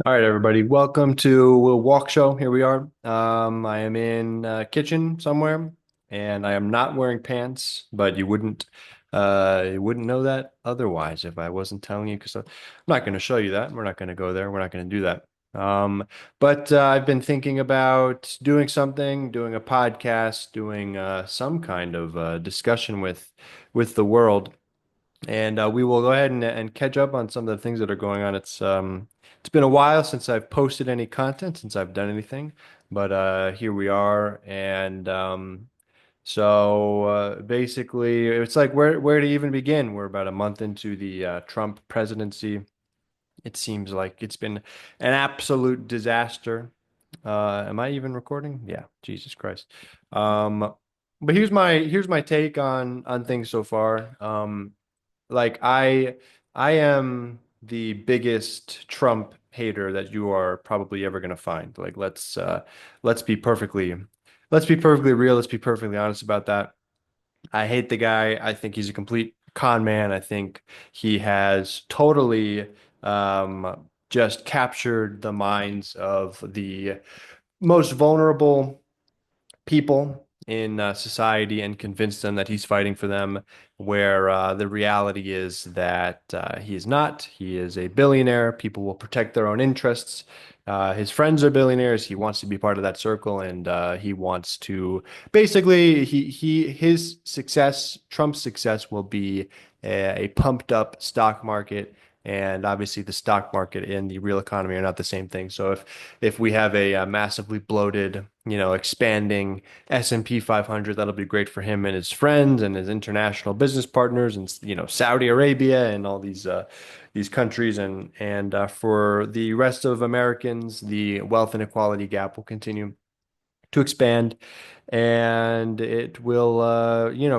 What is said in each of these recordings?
All right, everybody. Welcome to a walk show. Here we are. I am in a kitchen somewhere, and I am not wearing pants, but you wouldn't know that otherwise if I wasn't telling you, because I'm not going to show you that. We're not going to go there. We're not going to do that. But I've been thinking about doing something, doing a podcast, doing some kind of discussion with the world. And we will go ahead and catch up on some of the things that are going on. It's been a while since I've posted any content, since I've done anything, but here we are. And basically, it's like where to even begin? We're about a month into the Trump presidency. It seems like it's been an absolute disaster. Am I even recording? Yeah, Jesus Christ. Um, but here's my take on things so far. Like I am the biggest Trump hater that you are probably ever gonna find. Like let's be perfectly let's be perfectly real, let's be perfectly honest about that. I hate the guy. I think he's a complete con man. I think he has totally just captured the minds of the most vulnerable people in society and convince them that he's fighting for them, where the reality is that he is not. He is a billionaire. People will protect their own interests. His friends are billionaires. He wants to be part of that circle, and he wants to basically his success, Trump's success, will be a pumped up stock market. And obviously, the stock market and the real economy are not the same thing. So if we have a massively bloated, expanding S&P 500, that'll be great for him and his friends and his international business partners and Saudi Arabia and all these countries and for the rest of Americans, the wealth inequality gap will continue to expand and it will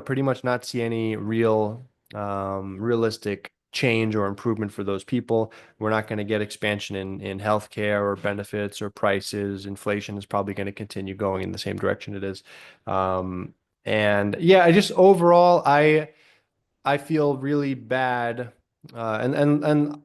pretty much not see any realistic change or improvement for those people. We're not going to get expansion in healthcare or benefits or prices. Inflation is probably going to continue going in the same direction it is. And yeah, I just overall I feel really bad. And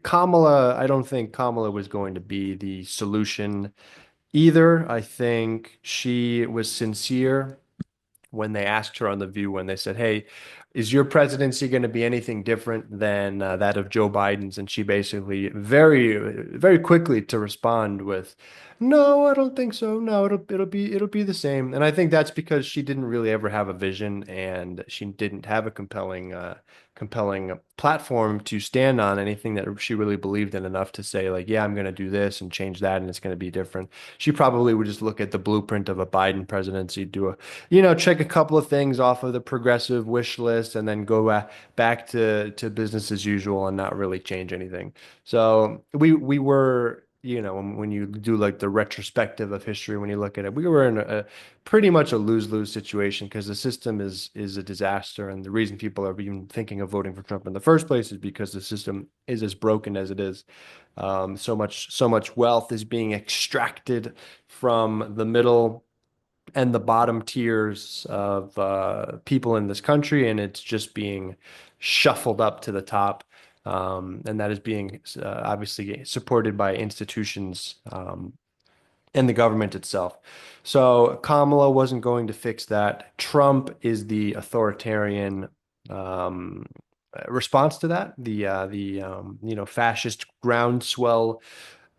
Kamala, I don't think Kamala was going to be the solution either. I think she was sincere when they asked her on The View, when they said, "Hey, is your presidency going to be anything different than that of Joe Biden's?" And she basically very quickly to respond with, "No, I don't think so. No, it'll be the same." And I think that's because she didn't really ever have a vision, and she didn't have a compelling platform to stand on anything that she really believed in enough to say like, "Yeah, I'm going to do this and change that, and it's going to be different." She probably would just look at the blueprint of a Biden presidency, check a couple of things off of the progressive wish list and then go back to business as usual and not really change anything. So we were, when you do like the retrospective of history, when you look at it, we were in a pretty much a lose-lose situation because the system is a disaster. And the reason people are even thinking of voting for Trump in the first place is because the system is as broken as it is. So much wealth is being extracted from the middle and the bottom tiers of people in this country, and it's just being shuffled up to the top. And that is being obviously supported by institutions and the government itself. So Kamala wasn't going to fix that. Trump is the authoritarian um, response to that, the fascist groundswell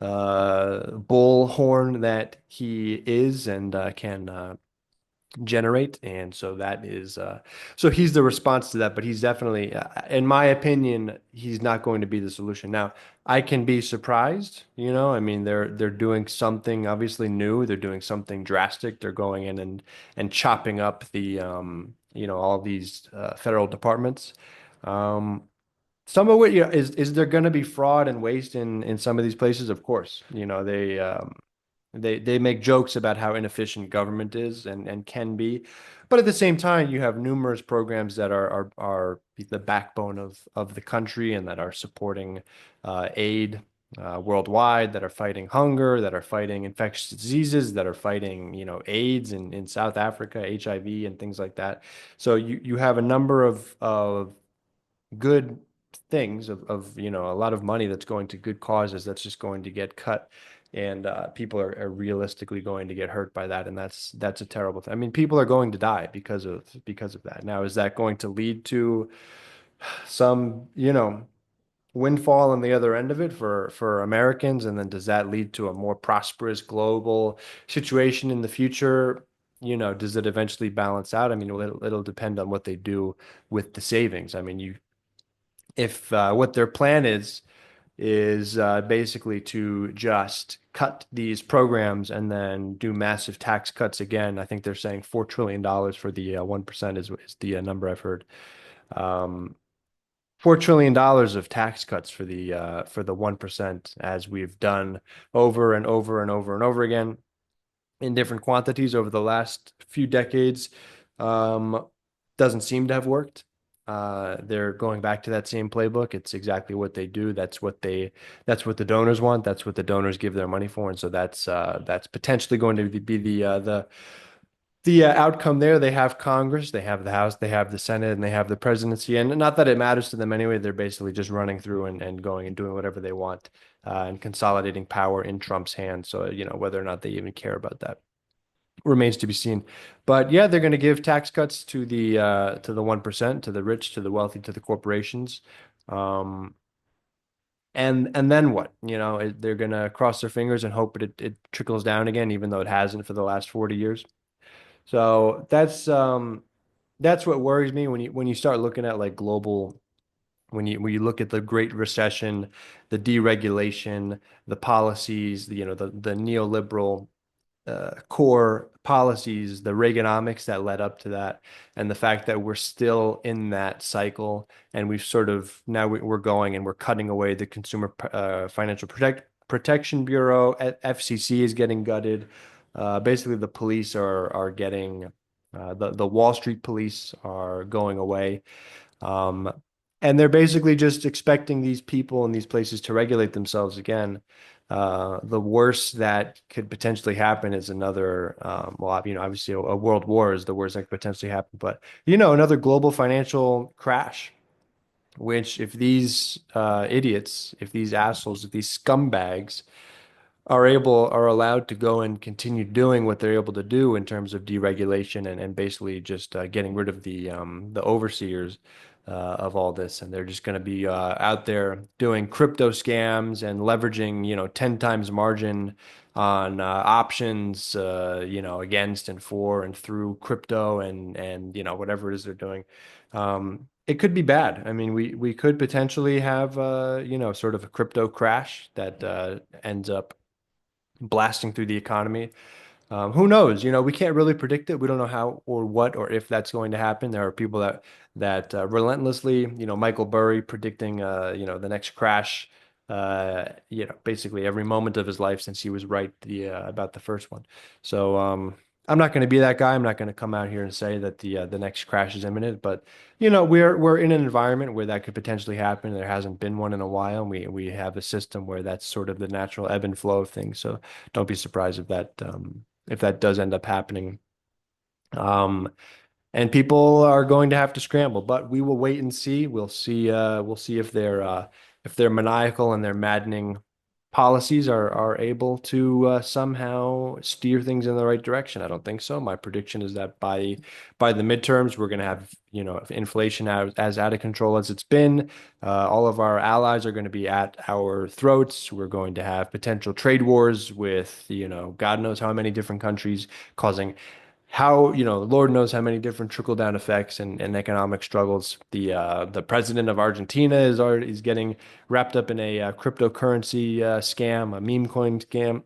bullhorn that he is and can generate. And so that is so he's the response to that, but he's definitely in my opinion he's not going to be the solution. Now I can be surprised, I mean they're doing something obviously new, they're doing something drastic, they're going in and chopping up the all these federal departments. Some of it, is there going to be fraud and waste in some of these places? Of course, they make jokes about how inefficient government is and can be, but at the same time, you have numerous programs that are the backbone of the country and that are supporting aid worldwide, that are fighting hunger, that are fighting infectious diseases, that are fighting AIDS in South Africa, HIV and things like that. So you have a number of good things of a lot of money that's going to good causes that's just going to get cut, and people are realistically going to get hurt by that, and that's a terrible thing. I mean, people are going to die because of that. Now, is that going to lead to some, windfall on the other end of it for Americans, and then does that lead to a more prosperous global situation in the future? Does it eventually balance out? I mean, it'll depend on what they do with the savings. I mean, if what their plan is basically to just cut these programs and then do massive tax cuts again. I think they're saying $4 trillion for the 1% is the number I've heard. Um, $4 trillion of tax cuts for the 1%, as we've done over and over and over and over again in different quantities over the last few decades. Um, doesn't seem to have worked. They're going back to that same playbook. It's exactly what they do. That's what the donors want. That's what the donors give their money for. And so that's potentially going to be the outcome there. They have Congress, they have the House, they have the Senate, and they have the presidency. And not that it matters to them anyway. They're basically just running through and going and doing whatever they want, and consolidating power in Trump's hands. So, whether or not they even care about that remains to be seen. But yeah, they're going to give tax cuts to the 1%, to the rich, to the wealthy, to the corporations. Um, and then what? They're going to cross their fingers and hope it trickles down again, even though it hasn't for the last 40 years. So that's what worries me when you start looking at like global when you look at the Great Recession, the deregulation, the policies, the neoliberal core policies, the Reaganomics that led up to that, and the fact that we're still in that cycle, and we've sort of now we're going and we're cutting away the Consumer Financial Protection Bureau. FCC is getting gutted. Basically, the police are getting the Wall Street police are going away. Um, and they're basically just expecting these people in these places to regulate themselves again. The worst that could potentially happen is another, well, obviously a world war is the worst that could potentially happen, but another global financial crash, which if these idiots, if these assholes, if these scumbags are allowed to go and continue doing what they're able to do in terms of deregulation and basically just getting rid of the overseers of all this, and they're just going to be out there doing crypto scams and leveraging 10 times margin on options against and for and through crypto and whatever it is they're doing. It could be bad. I mean, we could potentially have sort of a crypto crash that ends up blasting through the economy. Who knows? We can't really predict it. We don't know how or what or if that's going to happen. There are people that relentlessly, Michael Burry predicting, the next crash, basically every moment of his life since he was right about the first one. So I'm not going to be that guy. I'm not going to come out here and say that the next crash is imminent. But we're in an environment where that could potentially happen. There hasn't been one in a while. And we have a system where that's sort of the natural ebb and flow of things. So don't be surprised if that does end up happening. Um, and people are going to have to scramble, but we will wait and see. We'll see if their maniacal and their maddening policies are able to somehow steer things in the right direction. I don't think so. My prediction is that by the midterms, we're going to have inflation as out of control as it's been. All of our allies are going to be at our throats. We're going to have potential trade wars with God knows how many different countries, causing Lord knows how many different trickle down effects and economic struggles. The president of Argentina is getting wrapped up in a cryptocurrency scam, a meme coin scam,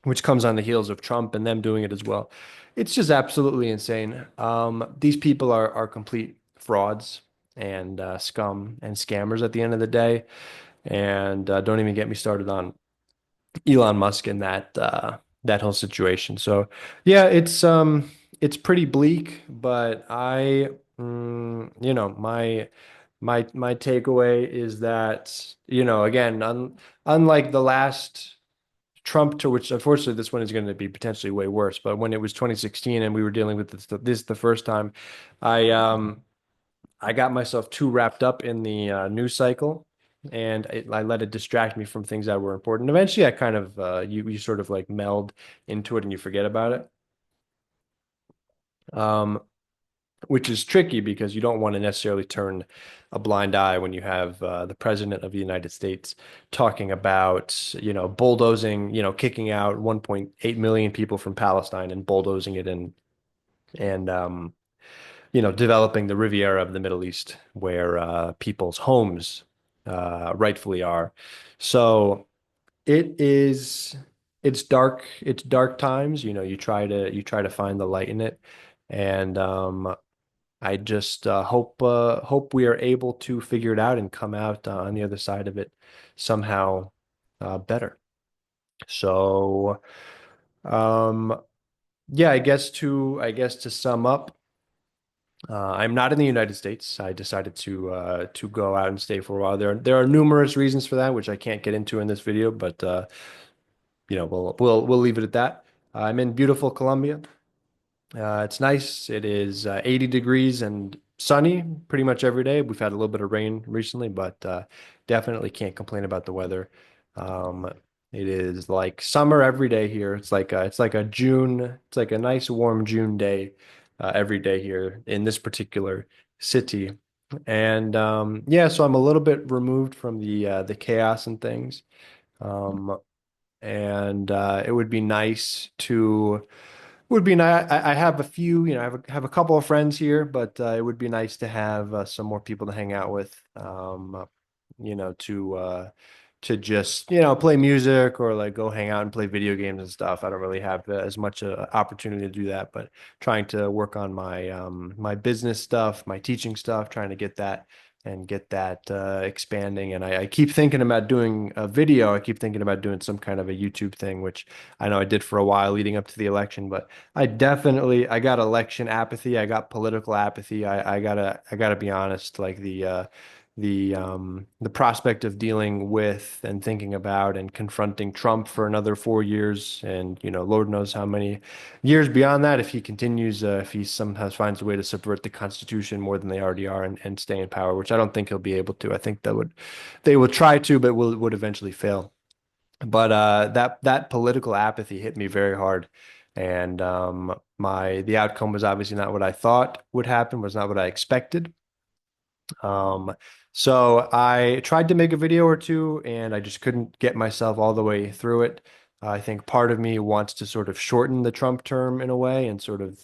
which comes on the heels of Trump and them doing it as well. It's just absolutely insane. These people are complete frauds and scum and scammers at the end of the day. And don't even get me started on Elon Musk and that whole situation. So yeah, it's pretty bleak, but my takeaway is that again, unlike the last Trump tour, which unfortunately this one is going to be potentially way worse, but when it was 2016 and we were dealing with this the first time, I I got myself too wrapped up in the news cycle, and I let it distract me from things that were important. Eventually, I kind of you sort of like meld into it and you forget about it. Um, which is tricky because you don't want to necessarily turn a blind eye when you have the president of the United States talking about, bulldozing, kicking out 1.8 million people from Palestine and bulldozing it and developing the Riviera of the Middle East where people's homes rightfully are. So it is, it's dark times, you try to find the light in it. And I just hope we are able to figure it out and come out on the other side of it somehow better. So um, yeah, I guess to sum up, I'm not in the United States. I decided to go out and stay for a while. There are numerous reasons for that, which I can't get into in this video, but we'll leave it at that. I'm in beautiful Colombia. It's nice. It is 80 degrees and sunny pretty much every day. We've had a little bit of rain recently, but definitely can't complain about the weather. Um, it is like summer every day here. It's like a nice warm June day every day here in this particular city. And yeah, so I'm a little bit removed from the chaos and things. Um, and it would be nice to would be nice. I have a few, I have a couple of friends here, but it would be nice to have some more people to hang out with, you know, to uh, to just, play music or like go hang out and play video games and stuff. I don't really have as much opportunity to do that, but trying to work on my business stuff, my teaching stuff, trying to get that expanding. And I keep thinking about doing a video. I keep thinking about doing some kind of a YouTube thing, which I know I did for a while leading up to the election, but I got election apathy. I got political apathy. I gotta be honest, like the prospect of dealing with and thinking about and confronting Trump for another 4 years, and Lord knows how many years beyond that, if he continues, if he somehow finds a way to subvert the Constitution more than they already are and stay in power, which I don't think he'll be able to. I think they will try to, but would eventually fail. But that political apathy hit me very hard, and the outcome was obviously not what I thought would happen, was not what I expected. Um, so I tried to make a video or two, and I just couldn't get myself all the way through it. I think part of me wants to sort of shorten the Trump term in a way and sort of,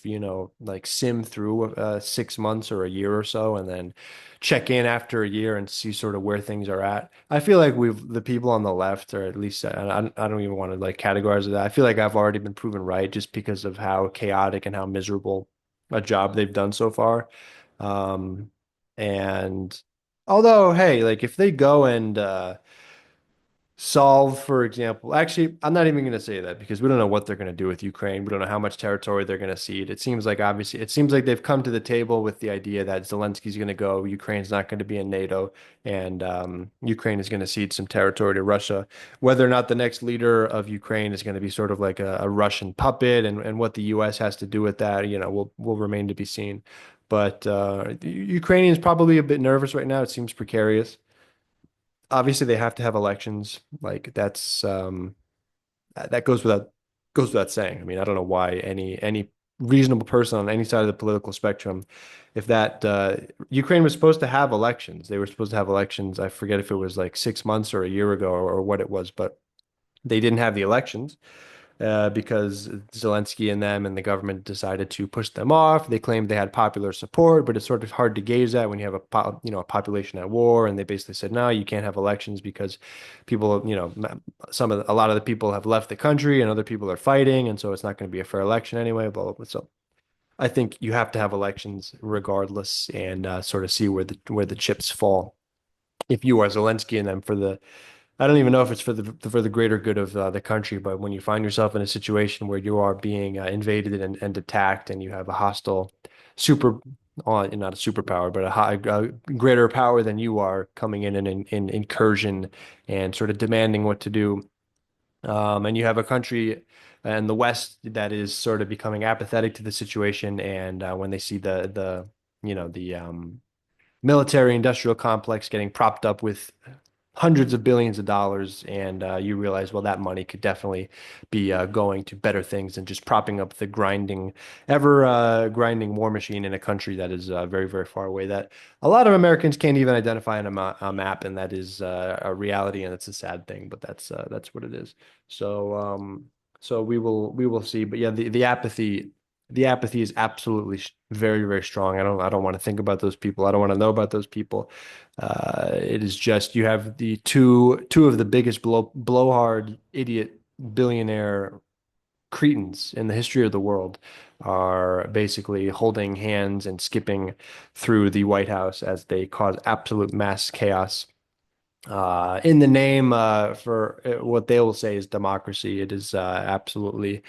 like sim through 6 months or a year or so, and then check in after a year and see sort of where things are at. I feel like the people on the left, or at least I don't even want to like categorize that. I feel like I've already been proven right just because of how chaotic and how miserable a job they've done so far. Um, and although, hey, like if they go and solve, for example, actually, I'm not even going to say that because we don't know what they're going to do with Ukraine. We don't know how much territory they're going to cede. It seems like they've come to the table with the idea that Zelensky's going to go, Ukraine's not going to be in NATO, and Ukraine is going to cede some territory to Russia. Whether or not the next leader of Ukraine is going to be sort of like a Russian puppet, and what the U.S. has to do with that, will remain to be seen. But the Ukrainians probably a bit nervous right now. It seems precarious. Obviously, they have to have elections. Like that goes without saying. I mean, I don't know why any reasonable person on any side of the political spectrum, if that Ukraine was supposed to have elections, they were supposed to have elections. I forget if it was like 6 months or a year ago, or what it was, but they didn't have the elections because Zelensky and them and the government decided to push them off. They claimed they had popular support, but it's sort of hard to gauge that when you have a population at war. And they basically said, no, you can't have elections because people, a lot of the people have left the country and other people are fighting, and so it's not going to be a fair election anyway. Blah blah blah. So I think you have to have elections regardless, and sort of see where the chips fall. If you are Zelensky and them, I don't even know if it's for the greater good of the country, but when you find yourself in a situation where you are being invaded and attacked, and you have a hostile super, not a superpower, but a greater power than you are coming in incursion and sort of demanding what to do, and you have a country in the West that is sort of becoming apathetic to the situation, and when they see the military industrial complex getting propped up with hundreds of billions of dollars, and you realize, well, that money could definitely be going to better things than just propping up the ever grinding war machine in a country that is very, very far away. That a lot of Americans can't even identify on a map, and that is a reality, and it's a sad thing, but that's what it is. So, so we will see. But yeah, the apathy is absolutely very, very strong. I don't want to think about those people. I don't want to know about those people. It is just you have the two of the biggest blowhard idiot billionaire cretins in the history of the world are basically holding hands and skipping through the White House as they cause absolute mass chaos. In the name for what they will say is democracy, it is absolutely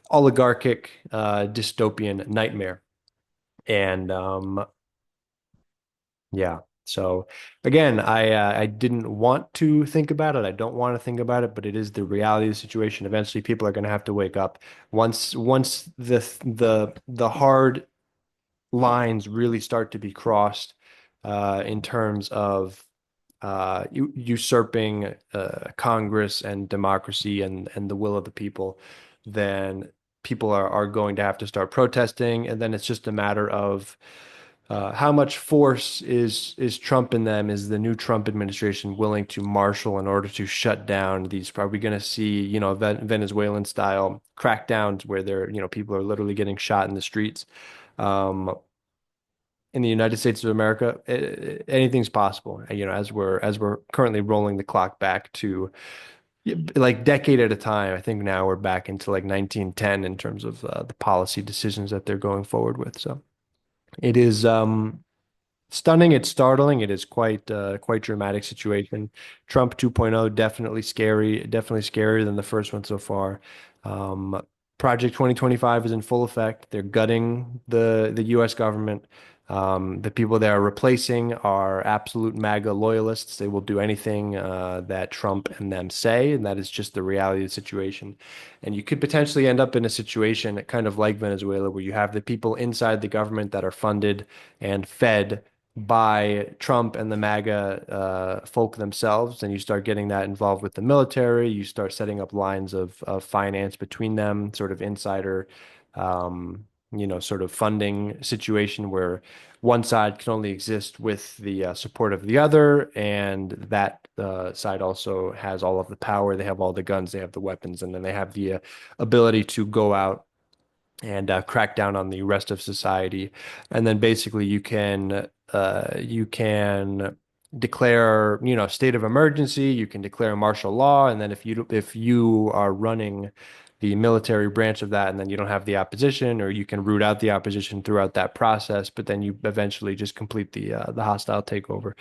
oligarchic, dystopian nightmare. And yeah. So again, I didn't want to think about it. I don't want to think about it, but it is the reality of the situation. Eventually, people are going to have to wake up. Once the hard lines really start to be crossed in terms of usurping Congress and democracy and the will of the people, then people are going to have to start protesting, and then it's just a matter of how much force is Trump in them? Is the new Trump administration willing to marshal in order to shut down these? Are we going to see, Venezuelan style crackdowns where people are literally getting shot in the streets? Um, in the United States of America, anything's possible. As we're currently rolling the clock back to like decade at a time. I think now we're back into like 1910 in terms of the policy decisions that they're going forward with. So it is stunning, it's startling, it is quite dramatic situation. Trump 2.0 definitely scary, definitely scarier than the first one so far. Um, Project 2025 is in full effect. They're gutting the US government. The people they are replacing are absolute MAGA loyalists. They will do anything that Trump and them say, and that is just the reality of the situation. And you could potentially end up in a situation kind of like Venezuela, where you have the people inside the government that are funded and fed by Trump and the MAGA folk themselves, and you start getting that involved with the military. You start setting up lines of finance between them, sort of insider, sort of funding situation where one side can only exist with the support of the other, and that side also has all of the power. They have all the guns, they have the weapons, and then they have the ability to go out and crack down on the rest of society. And then basically you can declare, state of emergency, you can declare martial law, and then if you are running the military branch of that, and then you don't have the opposition, or you can root out the opposition throughout that process, but then you eventually just complete the hostile takeover,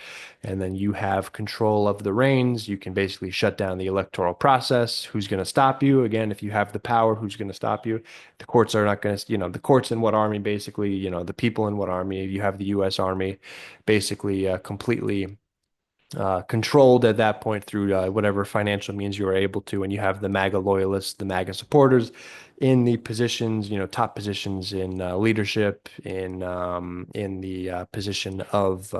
and then you have control of the reins. You can basically shut down the electoral process. Who's going to stop you? Again, if you have the power, who's going to stop you? The courts are not going to, the courts in what army, basically, the people in what army. You have the U.S. Army basically completely controlled at that point through whatever financial means you are able to. And you have the MAGA loyalists, the MAGA supporters in the positions, top positions in leadership, in the position of,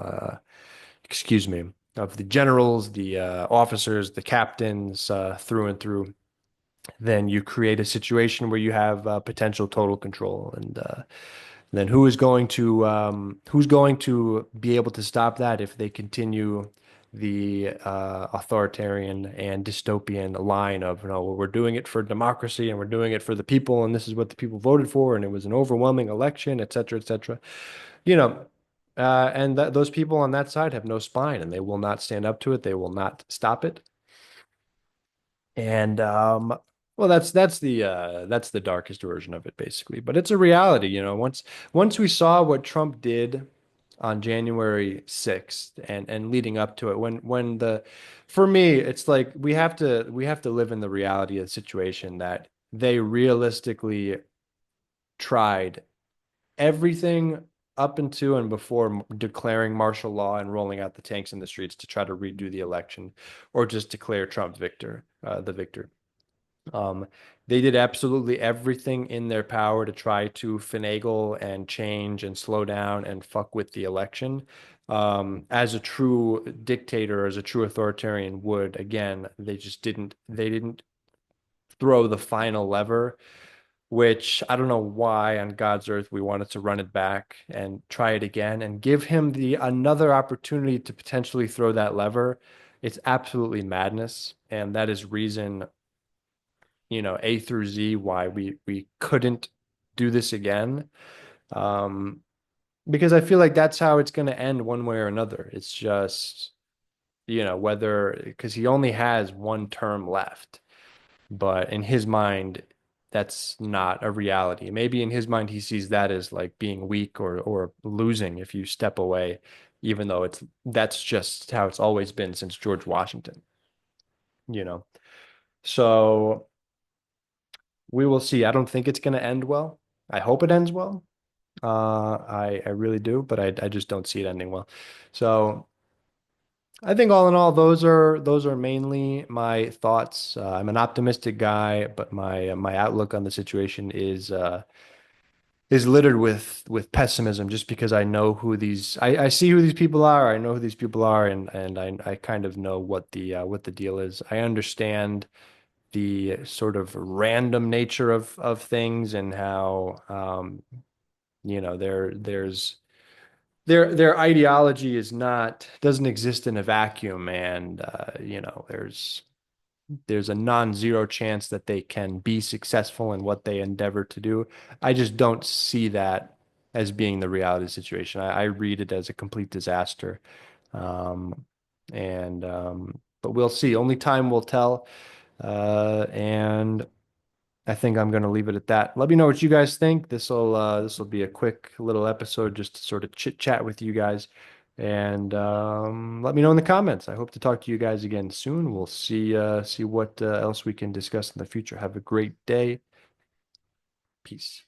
excuse me, of the generals, the officers, the captains, through and through. Then you create a situation where you have potential total control, and then who's going to be able to stop that if they continue the authoritarian and dystopian line of, well, we're doing it for democracy and we're doing it for the people, and this is what the people voted for, and it was an overwhelming election, et cetera, et cetera. You know, and those people on that side have no spine, and they will not stand up to it. They will not stop it. And well, that's the darkest version of it, basically. But it's a reality, once we saw what Trump did on January 6th and leading up to it, when the for me, it's like we have to live in the reality of the situation that they realistically tried everything up into and before declaring martial law and rolling out the tanks in the streets to try to redo the election, or just declare Trump the victor. Um, they did absolutely everything in their power to try to finagle and change and slow down and fuck with the election. as a true dictator, as a true authoritarian would. Again, they didn't throw the final lever, which I don't know why on God's earth we wanted to run it back and try it again and give him the another opportunity to potentially throw that lever. It's absolutely madness, and that is reason, A through Z why we couldn't do this again. Um, because I feel like that's how it's going to end one way or another. It's just, whether because he only has one term left, but in his mind, that's not a reality. Maybe in his mind, he sees that as like being weak or losing if you step away, even though that's just how it's always been since George Washington, you know. So we will see. I don't think it's going to end well. I hope it ends well. I really do, but I just don't see it ending well. So I think all in all, those are mainly my thoughts. I'm an optimistic guy, but my outlook on the situation is littered with pessimism just because I know I see who these people are. I know who these people are, and I kind of know what the deal is. I understand the sort of random nature of things and how there's their ideology doesn't exist in a vacuum, and there's a non-zero chance that they can be successful in what they endeavor to do. I just don't see that as being the reality situation. I read it as a complete disaster. Um, and but we'll see. Only time will tell. And I think I'm going to leave it at that. Let me know what you guys think. This will be a quick little episode just to sort of chit chat with you guys, and let me know in the comments. I hope to talk to you guys again soon. We'll see what else we can discuss in the future. Have a great day. Peace.